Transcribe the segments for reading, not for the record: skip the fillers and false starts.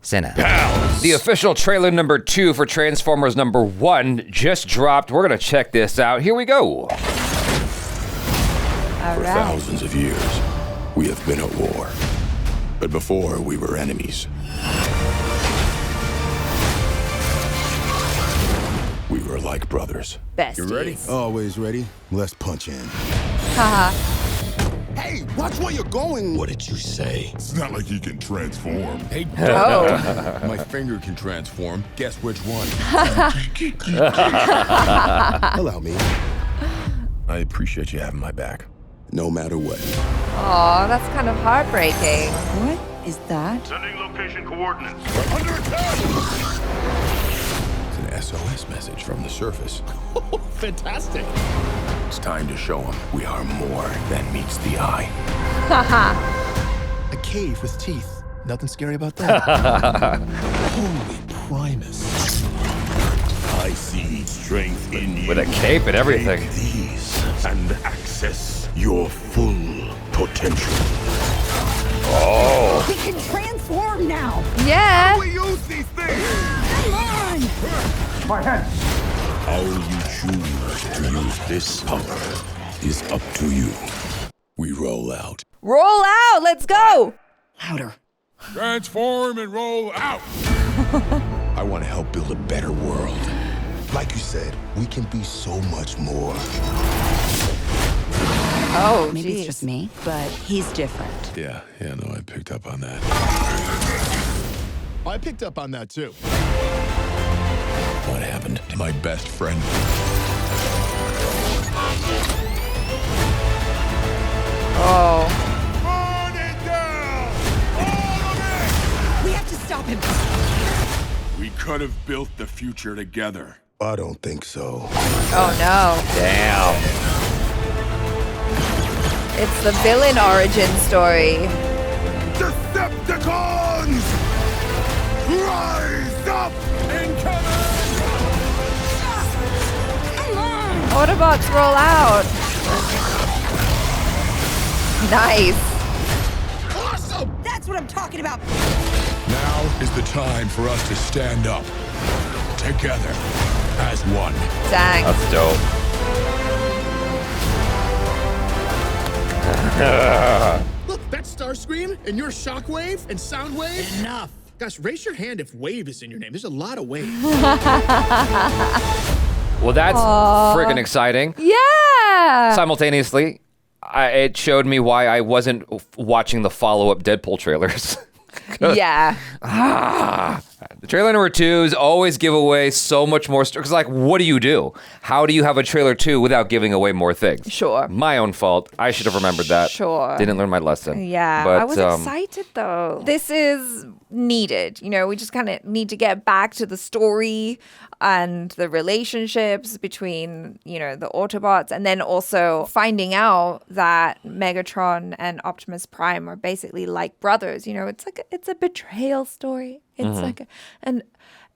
CinePals. The official trailer number 2 for Transformers number 1 just dropped. We're gonna check this out. Here we go. For thousands of years, we have been at war. But before, we were enemies. We were like brothers. Besties. You ready? Always ready. Let's punch in. Haha. Hey, watch where you're going. What did you say? It's not like he can transform. Hey, Oh. my finger can transform. Guess which one? Allow me. I appreciate you having my back. No matter what. Aw, that's kind of heartbreaking. What is that? Sending location coordinates. Under attack! It's an SOS message from the surface. Fantastic. It's time to show them we are more than meets the eye. A cave with teeth. Nothing scary about that. Holy Primus. I see strength in you. With a cape and everything. Take these and access your full potential. We can transform now. Yeah. We use these things. Come on. How you choose to use this power is up to you. We roll out. Roll out. Let's go. Louder. Transform and roll out. I want to help build a better world. Like you said, we can be so much more. Oh, Maybe geez. it's just me, but he's different. Yeah, no, I picked up on that. I picked up on that too. What happened to my best friend? Oh. Burn it down. All of We have to stop him. it. We could have built the future together. I don't think so. Oh no. Damn. It's the villain origin story. Decepticons! Rise up! Incoming! Come on. Autobots roll out. Nice. Awesome. That's what I'm talking about. Now is the time for us to stand up together as one. Dang. That's dope. Look, that's Starscream, and you're Shockwave and Soundwave. Enough. Gosh, raise your hand if Wave is in your name. There's a lot of Wave. Well, that's freaking exciting. Yeah. Simultaneously, it showed me why I wasn't watching the follow-up Deadpool trailers. Yeah. The trailer number 2s always give away so much more because, like, what do you do? How do you have a trailer 2 without giving away more things? Sure. My own fault. I should have remembered that. Sure. Didn't learn my lesson. Yeah, But, I was excited though. This is needed. You know, we just kind of need to get back to the story and the relationships between, you know, the Autobots, and then also finding out that Megatron and Optimus Prime are basically like brothers. You know, it's like it's a betrayal story. It's like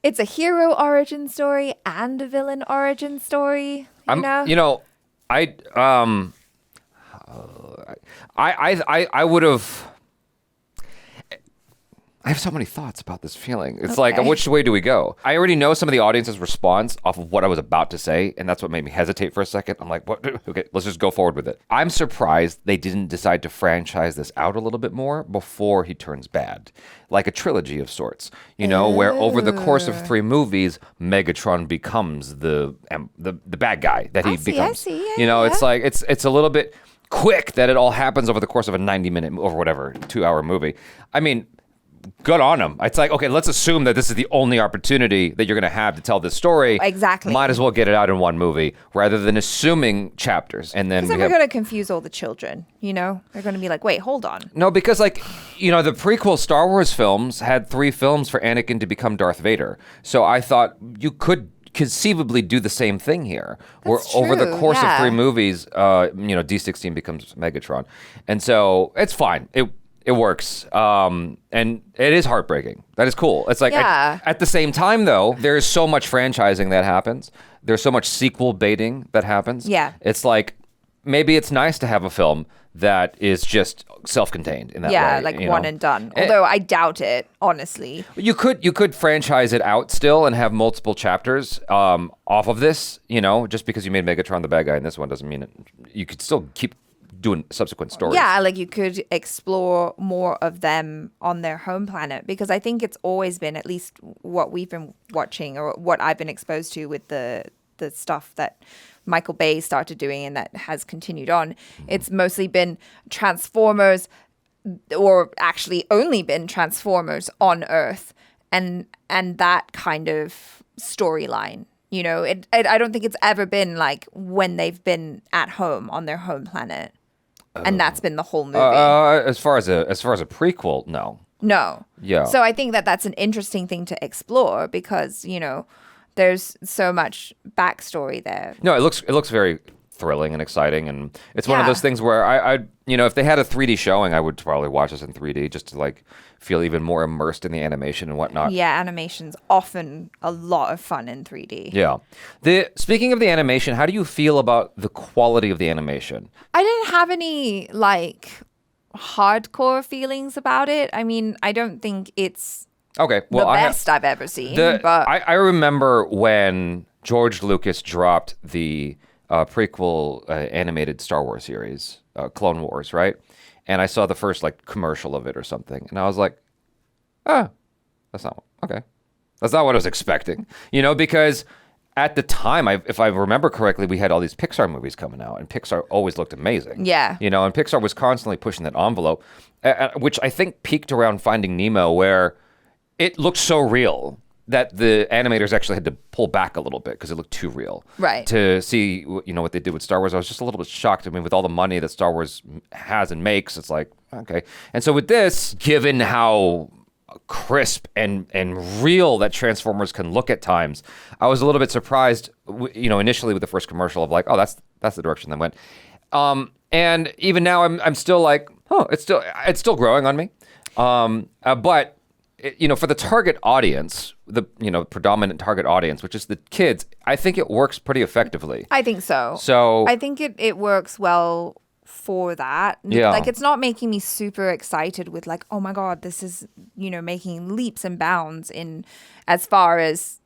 it's a hero origin story and a villain origin story. You know? I would have. I have so many thoughts about this feeling. It's like, Okay. which way do we go? I already know some of the audience's response off of what I was about to say, and that's what made me hesitate for a second. I'm like, what? Okay, let's just go forward with it. I'm surprised they didn't decide to franchise this out a little bit more before he turns bad. Like a trilogy of sorts, you know, where over the course of 3 movies, Megatron becomes the bad guy that he becomes. I see. Yeah, you know, yeah. it's like, it's a little bit quick that it all happens over the course of a 90-minute or whatever, 2-hour movie. I mean, good on them. It's like, okay, let's assume that this is the only opportunity that you're going to have to tell this story. Exactly. Might as well get it out in one movie rather than assuming chapters. And then Because then we're going to confuse all the children, you know? They're going to be like, wait, hold on. No, because, like, you know, the prequel Star Wars films had 3 films for Anakin to become Darth Vader. So I thought you could conceivably do the same thing here, where over the true, course yeah. of 3 movies, you know, D16 becomes Megatron. And so it's fine. It works. And it is heartbreaking. That is cool. It's like, Yeah. at the same time, though, there's so much franchising that happens. There's so much sequel baiting that happens. Yeah. It's like, maybe it's nice to have a film that is just self-contained in that way. like you one know? and done. Although I doubt it, honestly. You could franchise it out still and have multiple chapters off of this. Just because you made Megatron the bad guy in this one doesn't mean you could still keep doing subsequent stories. Yeah, like you could explore more of them on their home planet, because I think it's always been, at least what we've been watching or what I've been exposed to with the stuff that Michael Bay started doing and that has continued on. It's mostly been Transformers, or actually only been Transformers on Earth, and that kind of storyline. I don't think it's ever been like when they've been at home on their home planet. And that's been the whole movie. As far as a prequel, no. No. Yeah. So I think that's an interesting thing to explore, because, there's so much backstory there. No, it looks very thrilling and exciting, and it's one of Yeah. those things where I if they had a 3D showing, I would probably watch this in 3D just to like feel even more immersed in the animation and whatnot. Yeah, animation's often a lot of fun in 3D. Yeah. Speaking of the animation, how do you feel about the quality of the animation? I didn't have any hardcore feelings about it. I mean, I don't think it's Okay, well, the best I've ever seen. But I remember when George Lucas dropped the prequel animated Star Wars series, Clone Wars, right? And I saw the first commercial of it or something, and I was like, that's not okay. That's not what I was expecting, because at the time, if I remember correctly, we had all these Pixar movies coming out, and Pixar always looked amazing. Yeah. And Pixar was constantly pushing that envelope, which I think peaked around Finding Nemo, where it looked so real that the animators actually had to pull back a little bit because it looked too real. Right. To see, what they did with Star Wars, I was just a little bit shocked. I mean, with all the money that Star Wars has and makes, it's like, okay. And so with this, given how crisp and real that Transformers can look at times, I was a little bit surprised, initially with the first commercial of like, oh, that's the direction they went. And even now, I'm still like, oh, it's still growing on me. But for the target audience, the predominant target audience, which is the kids, I think it works pretty effectively. I think so. So I think it works well for that. Yeah. It's not making me super excited with oh my God, this is, making leaps and bounds in as far as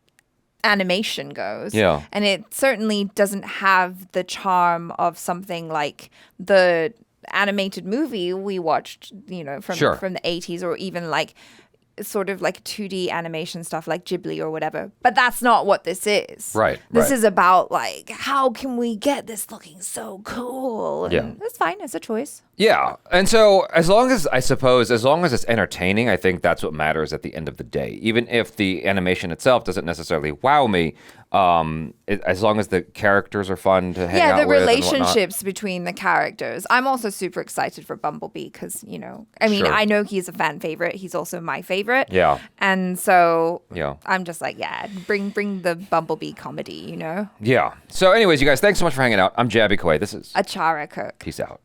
animation goes. Yeah. And it certainly doesn't have the charm of something like the animated movie we watched, from the 80s, or even sort of 2D animation stuff like Ghibli or whatever. But that's not what this is. Right. This is about how can we get this looking so cool? And Yeah. it's fine. It's a choice. Yeah. And so as long as it's entertaining, I think that's what matters at the end of the day. Even if the animation itself doesn't necessarily wow me, as long as the characters are fun to hang out Yeah, the with and whatnot. relationships between the characters. I'm also super excited for Bumblebee because, Sure. I know he's a fan favorite. He's also my favorite. Yeah. And so Yeah. I'm just bring the Bumblebee comedy, Yeah. So anyways, you guys, thanks so much for hanging out. I'm Jaby Kawai. This is Achara Cook. Peace out.